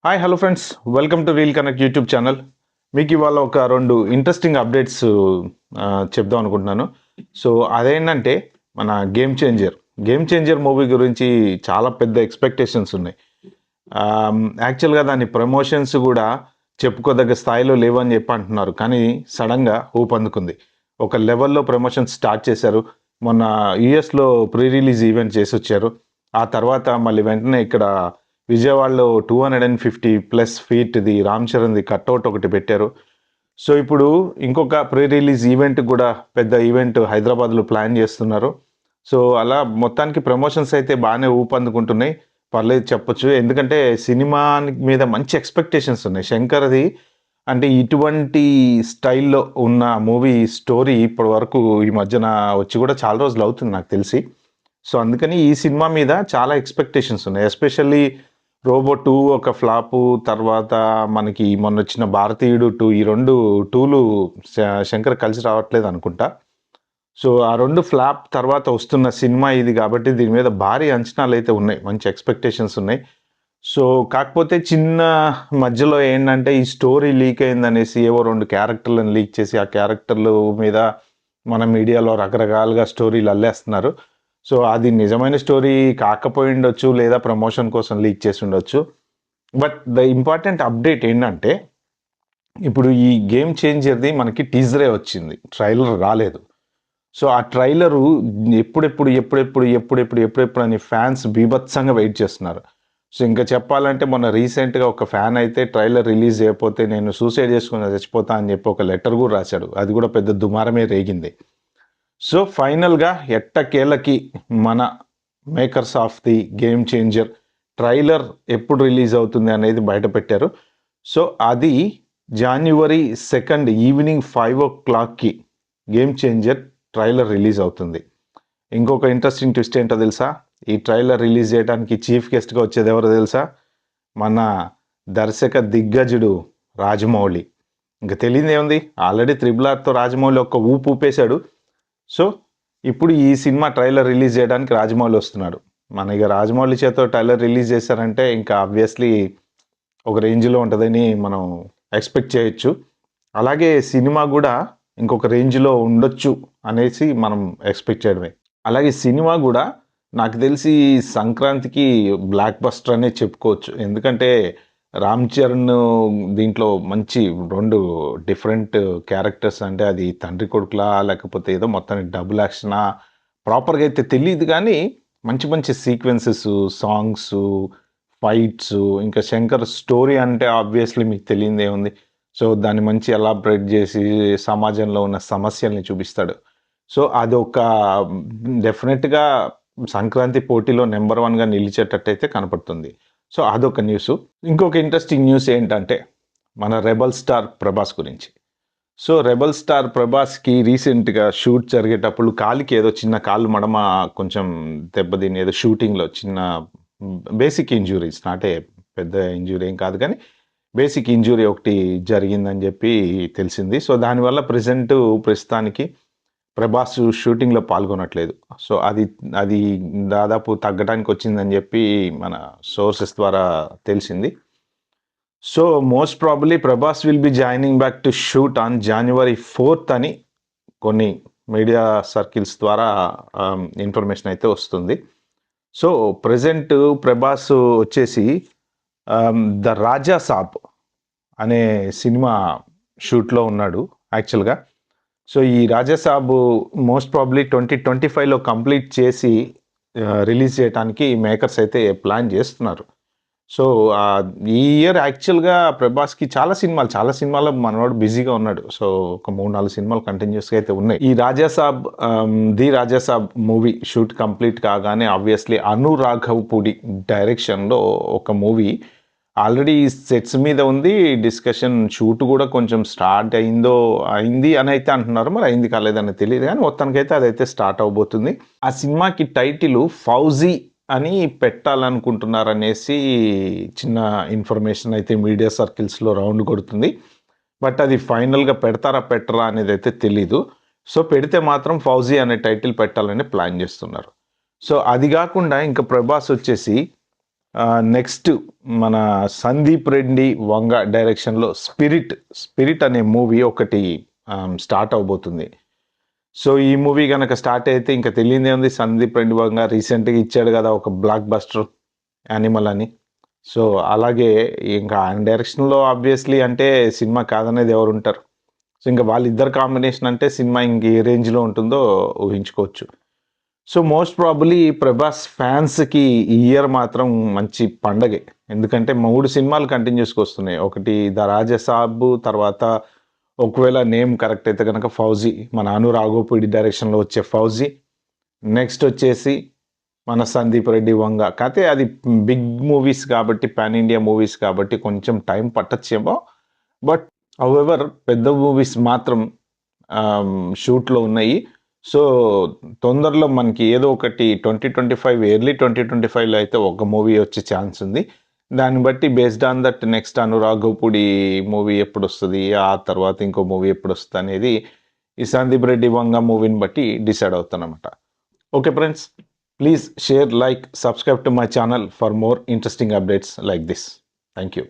Hi hello friends, welcome to reel connect YouTube channel. మీకు ఇవాళ ఒక 2 ఇంట్రెస్టింగ్ అప్డేట్స్ చెప్దాం అనుకుంటున్నాను. సో, అదేంటంటే మన 'గేమ్ చేంజర్' మూవీ గురించి చాలా పెద్ద ఎక్స్‌పెక్టేషన్స్ ఉన్నాయి. యాక్చువల్‌గా దాని ప్రమోషన్స్ గూడా చెప్పుకోదగ్గ స్థాయిలో లేవని చెప్పి అంటున్నారు. కానీ సడెన్‌గా ఊపందుకుంది. ఒక లెవెల్‌లో ప్రమోషన్స్ స్టార్ట్ చేశారు. మొన్న యూఎస్‌లో ప్రీ రిలీజ్ ఈవెంట్ చేసొచ్చారు. ఆ తర్వాత మళ్ళీ వెంటనే ఇక్కడ విజయవాడలో 250+ ఫీట్‌ది రామ్ చరణ్‌ది కటౌట్ ఒకటి పెట్టారు. సో, ఇప్పుడు ఇంకొక ప్రీ రిలీజ్ ఈవెంట్ గూడా పెద్ద ఈవెంట్ హైదరాబాద్‌లో ప్లాన్ జేస్తున్నారు. సో, అలా మొత్తానికి ప్రమోషన్స్ అయితే బానే ఊపందుకుంటున్నాయి. పర్లేదు చెప్పొచ్చు. ఎందుకంటే సినిమాని మీద మంచి ఎక్స్‌పెక్టేషన్స్ ఉన్నాయి. 'శంకర్‌ది' అంటే ఇటువంటి స్టైల్‌లో ఉన్న మూవీ స్టోరీ ఇప్పటి వరకు ఈ మధ్యన వచ్చి గూడా చాలా రోజులవుతుంది నాకు తెలిసి. సో, అందుకని ఈ సినిమా మీద చాలా ఎక్స్‌పెక్టేషన్స్ ఉన్నాయి. ఎస్పెషల్లీ 'రోబో 2' ఒక ఫ్లాపు. తర్వాత మనకి మొన్నొచ్చిన 'భారతీయుడు 2' ఈ 2 2లు శ 'శంకర్' కలిసి రావట్లేదనుకుంటా. సో, ఆ 2 ఫ్లాప్ తర్వాత వస్తున్న సినిమా ఇది గాబట్టి దీని మీద భారీ అంచనాలైతే ఉన్నాయి. మంచి ఎక్స్‌పెక్టేషన్స్ ఉన్నాయి. సో, కాకపోతే చిన్న మధ్యలో ఏంటంటే ఈ స్టోరీ లీక్ అయిందనేసి ఏవో 2 క్యారెక్టర్‌లను లీక్ చేసి, ఆ క్యారెక్టర్‌లు మీద మన మీడియాలో రకరకాలుగా స్టోరీలు అల్లేస్తున్నారు. సో, అది నిజమైన స్టోరీ కాకపోయుండొచ్చు. లేదా ప్రమోషన్ కోసం లీక్ చేసుండొచ్చు. బట్ ద ఇంపార్టెంట్ అప్డేట్ ఏంటంటే, ఇప్పుడు ఈ 'గేమ్ చేంజర్‌ది' మనకి టీజరే వచ్చింది. ట్రైలర్ రాలేదు. సో, ఆ ట్రైలరు ఎప్పుడెప్పుడు అని ఫ్యాన్స్ బీభత్సంగా వెయిట్ చేస్తున్నారు. సో, ఇంకా చెప్పాలంటే మొన్న రీసెంట్‌గా ఒక ఫ్యాన్ అయితే ట్రైలర్ రిలీజ్ చేయకపోతే నేను సూసైడ్ చేసుకొని చచ్చిపోతా అని చెప్పి ఒక లెటర్ గూడా రాసాడు. అది గూడా పెద్ద దుమారమే రేగింది. సో, ఫైనల్‌గా ఎట్టకేలకి మన makers of the 'game changer' trailer ఎప్పుడు రిలీజ్ అవుతుంది అనేది బయటపెట్టారు. సో, అది జాన్యువరి 2 ఈవినింగ్ 5:00కి 'గేమ్ చేంజర్' ట్రైలర్ రిలీజ్ అవుతుంది. ఇంకొక ఇంట్రెస్టింగ్ ట్విస్ట్ ఏంటో తెలుసా? ఈ ట్రైలర్ రిలీజ్ చేయడానికి చీఫ్ గెస్ట్‌గా వచ్చేదెవరో తెలుసా? మన దర్శక దిగ్గజుడు రాజమౌళి. ఇంక తెలీదేముంది. ఆల్రెడీ 'త్రిబుల్ ఆర్'తో రాజమౌళి ఒక ఊపు ఊపేసాడు. సో, ఇప్పుడు ఈ సినిమా ట్రైలర్ రిలీజ్ చేయడానికి రాజమౌళి వస్తున్నాడు. మన ఇగ రాజమౌళి చేత ట్రైలర్ రిలీజ్ చేశారంటే ఇంకా ఆబ్వియస్‌లీ ఒక రేంజ్‌లో ఉంటదని మనం ఎక్స్‌పెక్ట్ చేయొచ్చు. అలాగే సినిమా గూడా ఇంకొక రేంజ్‌లో ఉండొచ్చు అనేసి మనం ఎక్స్‌పెక్ట్ చేయడమే. అలాగే సినిమా గూడా నాకు తెలిసి సంక్రాంతికి బ్లాక్ బస్టర్ అనే చెప్పుకోవచ్చు. ఎందుకంటే 'రామ్ చరణ్' దీంట్లో మంచి 2 డిఫరెంట్ క్యారెక్టర్స్ అంటే అది తండ్రి కొడుకులా లేకపోతే ఏదో మొత్తానికి డబుల్ యాక్షనా ప్రాపర్‌గా అయితే తెలీదు గానీ మంచి మంచి సీక్వెన్సెసు, సాంగ్సు, ఫైట్సు ఇంకా 'శంకర్' స్టోరీ అంటే ఆబ్వియస్‌లీ మీకు తెలియనిదేముంది. సో, దాన్ని మంచి ఎలాబరేట్ జేసి సమాజంలో ఉన్న సమస్యల్ని చూపిస్తాడు. సో, అదొక డెఫినెట్‌గా సంక్రాంతి పోటీలో నంబర్ 1గా నిలిచేటట్టయితే కనపడుతుంది. సో, అదొక న్యూసు. ఇంకొక ఇంట్రెస్టింగ్ న్యూస్ ఏంటంటే, మన 'రెబెల్ స్టార్' ప్రభాస్ గురించి. సో, 'రెబెల్ స్టార్' ప్రభాస్‌కి రీసెంట్‌గా షూట్ జరిగేటప్పుడు కాలికి ఏదో చిన్న కాలు మడమ కొంచెం దెబ్బతిని ఏదో షూటింగ్‌లో చిన్న బేసిక్ ఇంజ్యూరీస్ నాట్ ఏ పెద్ద ఇంజ్యూరీ ఏం కాదు కానీ, బేసిక్ ఇంజ్యూరీ ఒకటి జరిగిందని జెప్పి తెలిసింది. సో, దానివల్ల ప్రస్తుతానికి ప్రభాస్ షూటింగ్‌లో పాల్గొనట్లేదు. సో, అది దాదాపు తగ్గటానికొచ్చిందని జెప్పి మన సోర్సెస్ ద్వారా తెలిసింది. So, most probably Prabhas will be joining back to shoot on January 4థ్ అని కొన్ని మీడియా సర్కిల్స్ ద్వారా ఇన్ఫర్మేషన్ అయితే వస్తుంది. సో, ప్రెజెంట్ ప్రభాస్ వచ్చేసి 'ద రాజా సాబ్' అనే సినిమా షూట్‌లో ఉన్నాడు యాక్చువల్‌గా. సో, ఈ 'రాజా సాబ్' మోస్ట్ ప్రాబబ్లీ 2025లో కంప్లీట్ చేసి రిలీజ్ చేయటానికి మేకర్స్ అయితే ప్లాన్ జేస్తున్నారు. సో, ఈ ఇయర్ యాక్చువల్‌గా ప్రభాస్‌కి చాలా సినిమాల్లో మనోడు బిజీగా ఉన్నాడు. సో, ఒక 3, 4 సినిమాలు కంటిన్యూయస్‌గా అయితే ఉన్నాయి. ఈ 'Raja Saab' 'the Raja Saab' movie shoot complete కాగానే ఆబ్వియస్‌లీ అను రాఘవపూడి డైరెక్షన్‌లో ఒక మూవీ ఆల్రెడీ సెట్స్ మీద ఉంది. డిస్కషన్ షూట్ గూడా కొంచెం స్టార్ట్ అయింది అనైతే అంటున్నారు. మరి అయింది కాలేదని తెలీదు గానీ మొత్తానికైతే అదైతే స్టార్ట్ అవ్వబోతుంది. ఆ సినిమాకి టైటిలు 'ఫౌజీ' అని పెట్టాలనుకుంటున్నారనేసి చిన్న ఇన్ఫర్మేషన్ అయితే మీడియా సర్కిల్స్‌లో రౌండ్ కొడుతుంది. బట్ అది ఫైనల్‌గా పెడతారా? పెట్టరా? అనేదైతే తెలీదు. సో, పెడితే మాత్రం 'ఫౌజీ' అనే టైటిల్ పెట్టాలని ప్లాన్ జేస్తున్నారు. సో, అది గాకుండా ఇంకా ప్రభాస్ వచ్చేసి నెక్స్ట్ మన సందీప్ రెడ్డి వంగ డైరెక్షన్లో స్పిరిట్ అనే మూవీ ఒకటి స్టార్ట్ అవబోతుంది. సో ఈ మూవీ కనుక స్టార్ట్ అయితే ఇంకా తెలియదే ఉంది. సందీప్ రెడ్డి వంగ రీసెంట్గా ఇచ్చాడు కదా ఒక బ్లాక్ బస్టర్ యానిమల్ అని. సో అలాగే ఇంకా ఆయన డైరెక్షన్లో ఆబ్వియస్లీ అంటే సినిమా కాదనేది ఎవరు ఉంటారు. సో ఇంకా వాళ్ళిద్దరు కాంబినేషన్ అంటే సినిమా ఇంక ఏ రేంజ్లో ఉంటుందో ఊహించుకోవచ్చు. సో మోస్ట్ ప్రాబబ్లీ ప్రభాస్ ఫ్యాన్స్కి ఈ ఇయర్ మాత్రం మంచి పండగే. ఎందుకంటే 3 సినిమాలు కంటిన్యూస్గా వస్తున్నాయి. ఒకటి ద రాజసాబ్, తర్వాత ఒకవేళ నేమ్ కరెక్ట్ అయితే కనుక ఫౌజీ, మన అను రాఘోపూడి డైరెక్షన్లో వచ్చే ఫౌజీ. నెక్స్ట్ వచ్చేసి మన సందీప్ రెడ్డి వంగ. కాకపోతే అది బిగ్ మూవీస్ కాబట్టి, పాన్ ఇండియా మూవీస్ కాబట్టి కొంచెం టైం పట్టచ్చేమో. బట్ హౌఎవర్ పెద్ద మూవీస్ మాత్రం షూట్లో ఉన్నాయి. సో తొందరలో మనకి ఏదో ఒకటి 2025 ఎర్లీ 2025లో అయితే ఒక మూవీ వచ్చే ఛాన్స్ ఉంది. దాన్ని బట్టి based on that next Anuraghapudi movie ఎప్పుడు వస్తుంది, ఆ తర్వాత ఇంకో మూవీ ఎప్పుడు వస్తుంది అనేది ఈ సందీప్ రెడ్డి వంగ మూవీని బట్టి డిసైడ్ అవుతానమాట. Okay friends, please share, like, subscribe to my channel for more interesting updates like this. Thank you.